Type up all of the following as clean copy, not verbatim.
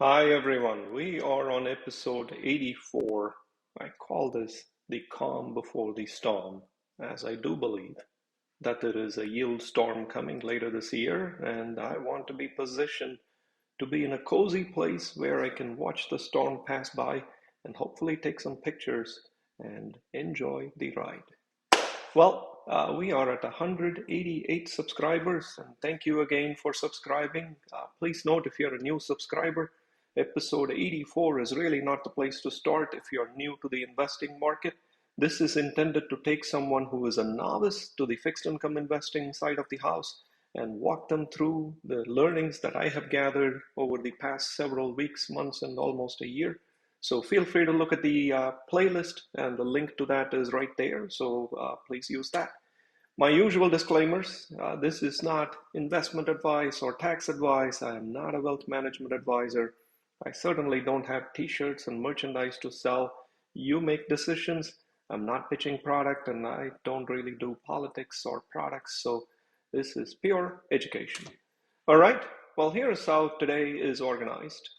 Hi everyone, we are on episode 84. I call this the calm before the storm, as I do believe that there is a yield storm coming later this year, and I want to be positioned to be in a cozy place where I can watch the storm pass by and hopefully take some pictures and enjoy the ride. We are at 188 subscribers, and thank you again for subscribing. Please note if you're a new subscriber, episode 84 is really not the place to start if you're new to the investing market. This is intended to take someone who is a novice to the fixed income investing side of the house and walk them through the learnings that I have gathered over the past several weeks, months, and almost a year. So feel free to look at the playlist, and the link to that is right there. So please use that. My usual disclaimers, this is not investment advice or tax advice. I am not a wealth management advisor. I certainly don't have t-shirts and merchandise to sell. You make decisions. I'm not pitching product, and I don't really do politics or products. So this is pure education. All right. Well, here's how today is organized.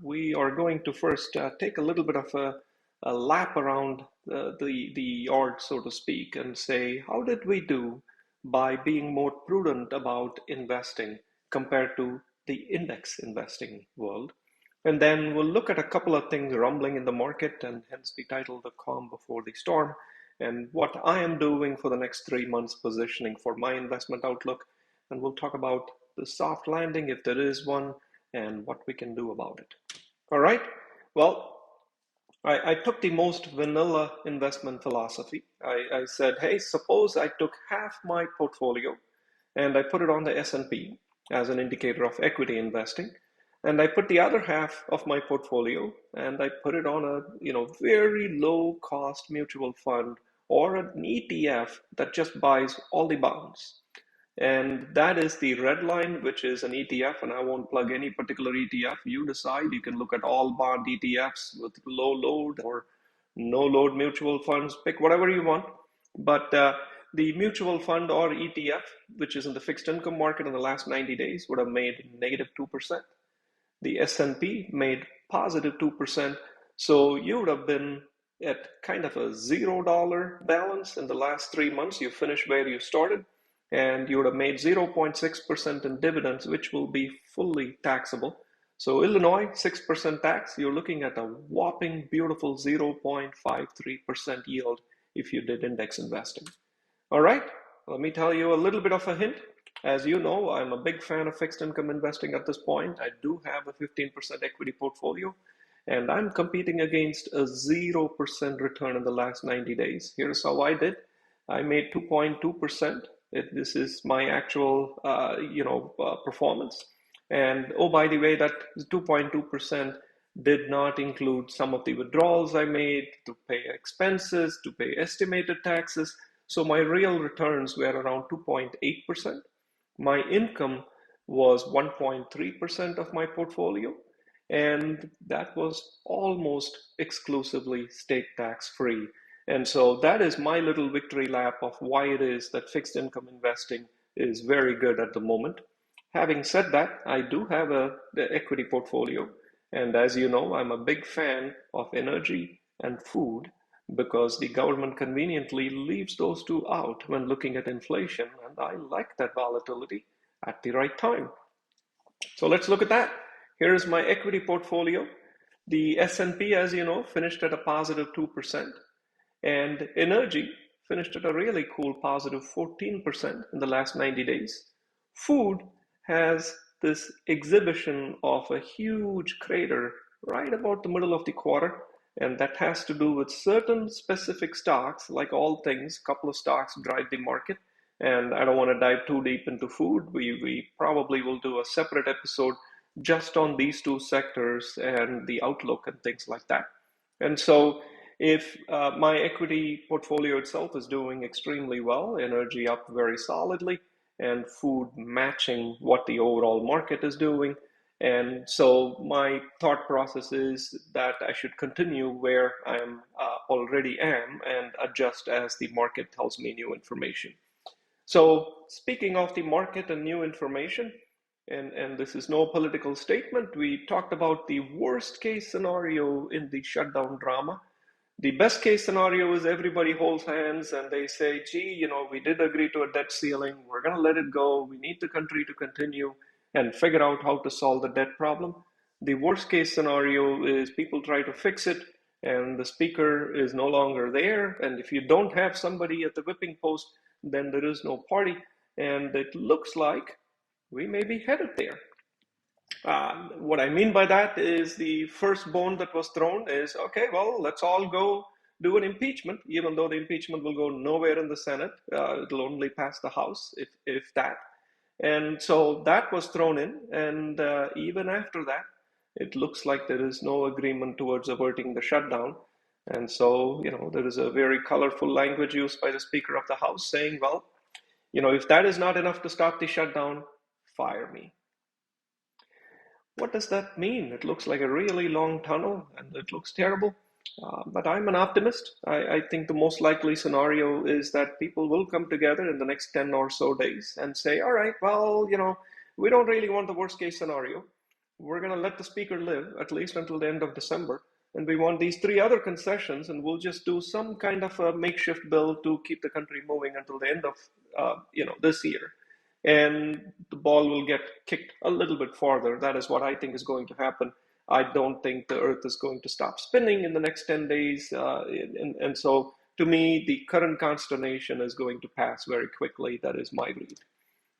We are going to first take a little bit of a lap around the yard, so to speak, and say, how did we do by being more prudent about investing compared to the index investing world? And then we'll look at a couple of things rumbling in the market, and hence the title, The Calm Before the Storm, and what I am doing for the next 3 months positioning for my investment outlook. And we'll talk about the soft landing, if there is one, and what we can do about it. All right. Well, I took the most vanilla investment philosophy. I said, hey, suppose I took half my portfolio and I put it on the S&P as an indicator of equity investing, and I put the other half of my portfolio and I put it on a very low cost mutual fund or an ETF that just buys all the bonds. And that is the red line, which is an ETF. And I won't plug any particular ETF. You decide. You can look at all bond ETFs with low load or no load mutual funds. Pick whatever you want. But the mutual fund or ETF, which is in the fixed income market in the last 90 days, would have made negative 2%. The S&P made positive 2%. So you would have been at kind of a $0 balance in the last 3 months. You finished where you started, and you would have made 0.6% in dividends, which will be fully taxable. So Illinois, 6% tax, you're looking at a whopping beautiful 0.53% yield if you did index investing. All right, let me tell you a little bit of a hint. As you know, I'm a big fan of fixed income investing at this point. I do have a 15% equity portfolio, and I'm competing against a 0% return in the last 90 days. Here's how I did. I made 2.2%. This is my actual, performance. And oh, by the way, that 2.2% did not include some of the withdrawals I made to pay expenses, to pay estimated taxes. So my real returns were around 2.8%. My income was 1.3% of my portfolio, and that was almost exclusively state tax free. And so that is my little victory lap of why it is that fixed income investing is very good at the moment. Having said that, I do have the equity portfolio. And as you know, I'm a big fan of energy and food because the government conveniently leaves those two out when looking at inflation. And I like that volatility at the right time. So let's look at that. Here is my equity portfolio. The S&P, as you know, finished at a positive 2%. And energy finished at a really cool positive 14% in the last 90 days. Food has this exhibition of a huge crater right about the middle of the quarter, and that has to do with certain specific stocks. Like all things, a couple of stocks drive the market, and I don't want to dive too deep into food. We probably will do a separate episode just on these two sectors and the outlook and things like that. And so if my equity portfolio itself is doing extremely well, energy up very solidly, and food matching what the overall market is doing. And so my thought process is that I should continue where I am already am and adjust as the market tells me new information. So speaking of the market and new information, And this is no political statement. We talked about the worst case scenario in the shutdown drama. The best case scenario is everybody holds hands and they say, gee, we did agree to a debt ceiling. We're going to let it go. We need the country to continue and figure out how to solve the debt problem. The worst case scenario is people try to fix it and the speaker is no longer there. And if you don't have somebody at the whipping post, then there is no party. And it looks like we may be headed there. What I mean by that is the first bone that was thrown is, okay, well, let's all go do an impeachment, even though the impeachment will go nowhere in the Senate. It'll only pass the House, if that. And so that was thrown in. And even after that, it looks like there is no agreement towards averting the shutdown. And so, there is a very colorful language used by the Speaker of the House saying, well, if that is not enough to stop the shutdown, fire me. What does that mean? It looks like a really long tunnel and it looks terrible. But I'm an optimist. I think the most likely scenario is that people will come together in the next 10 or so days and say, all right, well, we don't really want the worst case scenario. We're going to let the speaker live at least until the end of December. And we want these three other concessions, and we'll just do some kind of a makeshift bill to keep the country moving until the end of, this year. And the ball will get kicked a little bit farther. That is what I think is going to happen. I don't think the earth is going to stop spinning in the next 10 days. And so to me, the current consternation is going to pass very quickly. That is my read.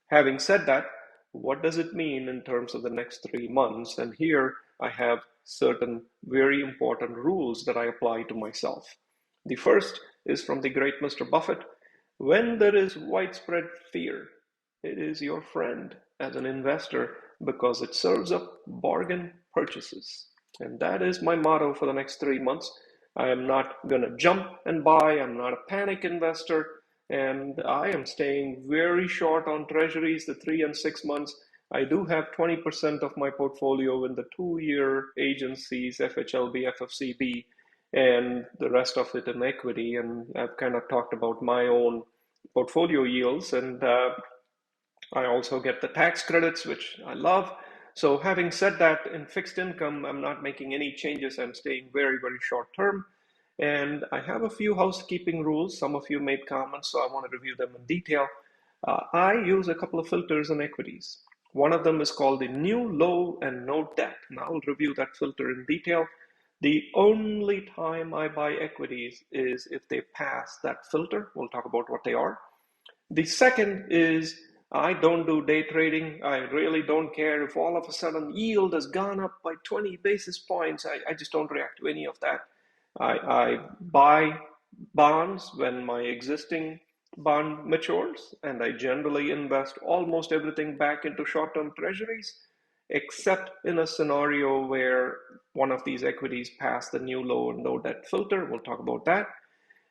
Having said that, what does it mean in terms of the next 3 months? And here I have certain very important rules that I apply to myself. The first is from the great Mr. Buffett. When there is widespread fear, it is your friend as an investor because it serves up bargain purchases. And that is my motto for the next 3 months. I am not going to jump and buy. I'm not a panic investor. And I am staying very short on treasuries, the 3 and 6 months. I do have 20% of my portfolio in the 2-year agencies, FHLB, FFCB, and the rest of it in equity. And I've kind of talked about my own portfolio yields, and I also get the tax credits, which I love. So having said that, in fixed income, I'm not making any changes. I'm staying very, very short term. And I have a few housekeeping rules. Some of you made comments, so I want to review them in detail. I use a couple of filters in equities. One of them is called the new low and no debt. And I'll review that filter in detail. The only time I buy equities is if they pass that filter. We'll talk about what they are. The second is I don't do day trading. I really don't care if all of a sudden yield has gone up by 20 basis points. I just don't react to any of that. I buy bonds when my existing bond matures, and I generally invest almost everything back into short-term treasuries, except in a scenario where one of these equities pass the new low and no debt filter. We'll talk about that.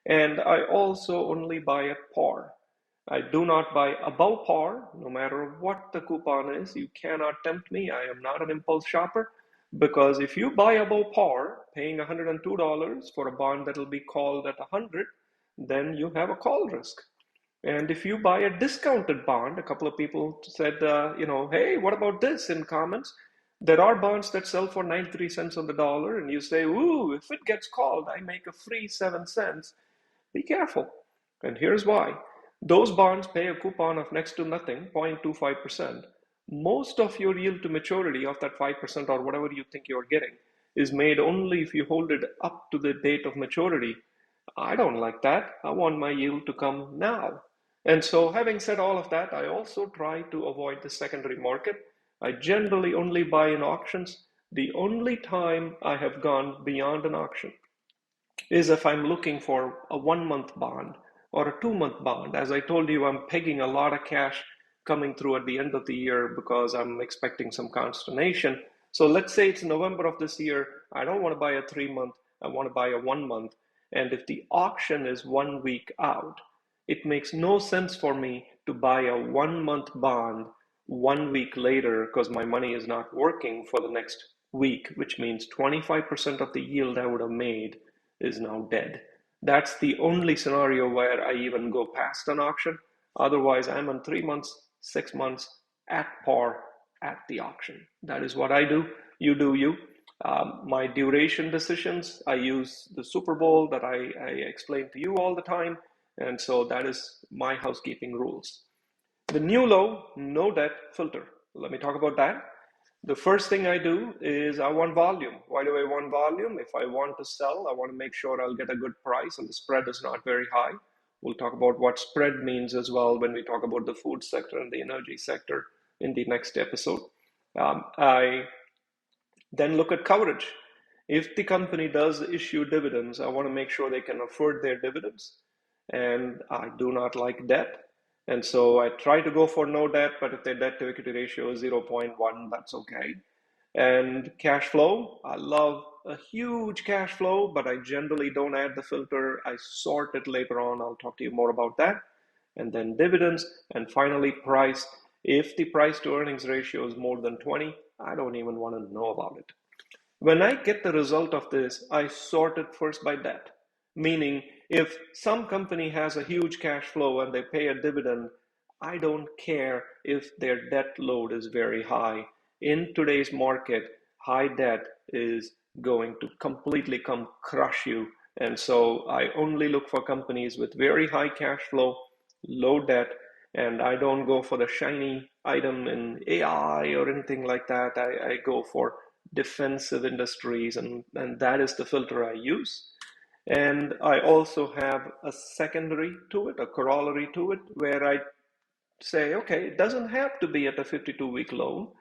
And I also only buy at par. I do not buy above par, no matter what the coupon is. You cannot tempt me. I am not an impulse shopper. Because if you buy above par, paying $102 for a bond that will be called at 100, then you have a call risk. And if you buy a discounted bond, a couple of people said, hey, what about this in comments? There are bonds that sell for 93 cents on the dollar, and you say, ooh, if it gets called, I make a free 7 cents. Be careful. And here's why. Those bonds pay a coupon of next to nothing, 0.25%. Most of your yield to maturity of that 5% or whatever you think you're getting is made only if you hold it up to the date of maturity. I don't like that. I want my yield to come now. And so having said all of that, I also try to avoid the secondary market. I generally only buy in auctions. The only time I have gone beyond an auction is if I'm looking for a 1-month bond or a 2-month bond. As I told you, I'm pegging a lot of cash coming through at the end of the year because I'm expecting some consternation. So let's say it's November of this year. I don't want to buy a 3-month. I want to buy a 1-month. And if the auction is 1 week out, it makes no sense for me to buy a 1-month bond 1 week later because my money is not working for the next week, which means 25% of the yield I would have made is now dead. That's the only scenario where I even go past an auction. Otherwise, I'm on 3 months, 6 months at par at the auction. That is what I do. You do you. My duration decisions, I use the Super Bowl that I explain to you all the time. And so that is my housekeeping rules. The new low, no debt filter. Let me talk about that. The first thing I do is I want volume. Why do I want volume? If I want to sell, I want to make sure I'll get a good price and the spread is not very high. We'll talk about what spread means as well when we talk about the food sector and the energy sector in the next episode. I then look at coverage. If the company does issue dividends, I want to make sure they can afford their dividends. And I do not like debt. And so I try to go for no debt, but if their debt to equity ratio is 0.1, that's okay. And cash flow, I love a huge cash flow, but I generally don't add the filter. I sort it later on. I'll talk to you more about that. And then dividends, and finally price. If the price to earnings ratio is more than 20, I don't even want to know about it. When I get the result of this, I sort it first by debt. Meaning, if some company has a huge cash flow and they pay a dividend, I don't care if their debt load is very high. In today's market, high debt is going to completely come crush you. And so I only look for companies with very high cash flow, low debt, and I don't go for the shiny item in AI or anything like that. I go for defensive industries, and that is the filter I use. And I also have a secondary to it, a corollary to it, where I say, okay, it doesn't have to be at a 52-week low.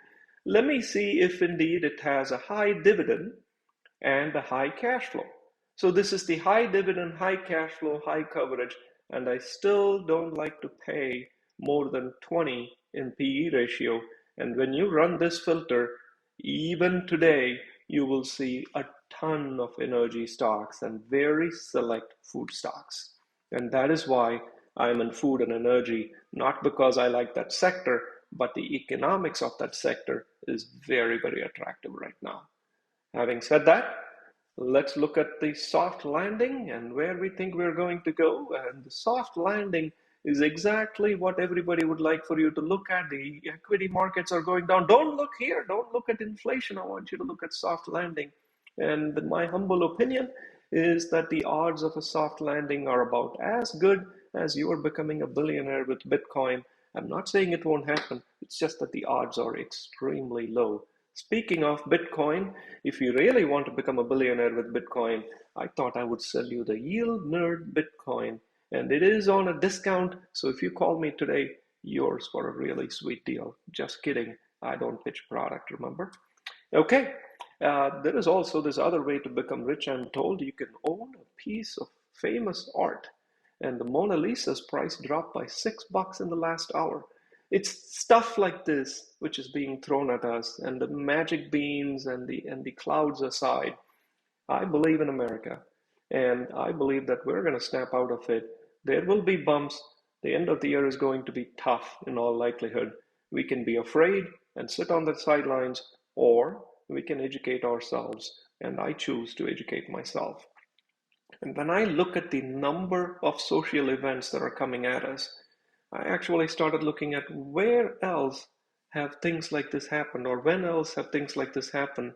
Let me see if indeed it has a high dividend and a high cash flow. So this is the high dividend, high cash flow, high coverage, and I still don't like to pay more than 20 in PE ratio. And when you run this filter, even today, you will see a ton of energy stocks and very select food stocks. And that is why I'm in food and energy, not because I like that sector, but the economics of that sector is very, very attractive right now. Having said that, let's look at the soft landing and where we think we're going to go. And the soft landing is exactly what everybody would like for you to look at. The equity markets are going down. Don't look here. Don't look at inflation. I want you to look at soft landing. And my humble opinion is that the odds of a soft landing are about as good as you are becoming a billionaire with Bitcoin. I'm not saying it won't happen. It's just that the odds are extremely low. Speaking of Bitcoin, if you really want to become a billionaire with Bitcoin, I thought I would sell you the Yield Nerd Bitcoin. And it is on a discount, so if you call me today, yours for a really sweet deal. Just kidding, I don't pitch product, remember? Okay, there is also this other way to become rich. I'm told you can own a piece of famous art, and the Mona Lisa's price dropped by $6 in the last hour. It's stuff like this which is being thrown at us, and the magic beans and the clouds aside. I believe in America, and I believe that we're going to snap out of it. There will be bumps. The end of the year is going to be tough in all likelihood. We can be afraid and sit on the sidelines, or we can educate ourselves, and I choose to educate myself. And when I look at the number of social events that are coming at us, I actually started looking at where else have things like this happened, or when else have things like this happened.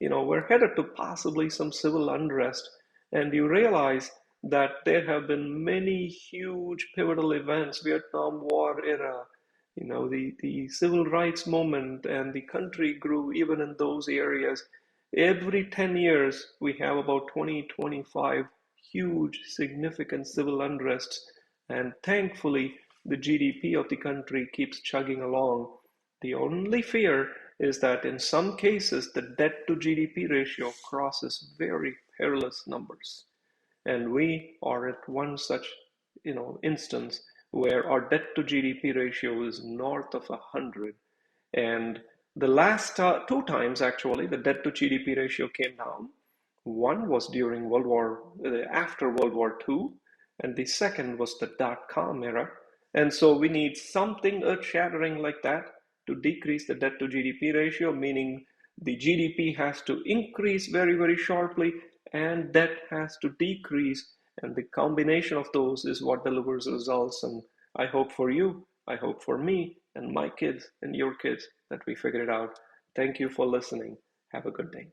We're headed to possibly some civil unrest, and you realize that there have been many huge pivotal events, Vietnam War era, the civil rights movement, and the country grew even in those areas. Every 10 years, we have about 20, 25 huge, significant civil unrests, and thankfully, the GDP of the country keeps chugging along. The only fear is that in some cases, the debt to GDP ratio crosses very perilous numbers. And we are at one such, instance where our debt to GDP ratio is north of 100. And the last two times, actually, the debt to GDP ratio came down. One was during after World War II, and the second was the dot-com era. And so we need something earth-shattering like that to decrease the debt to GDP ratio, meaning the GDP has to increase very, very sharply and debt has to decrease. And the combination of those is what delivers results. And I hope for you, I hope for me, and my kids and your kids that we figure it out. Thank you for listening. Have a good day.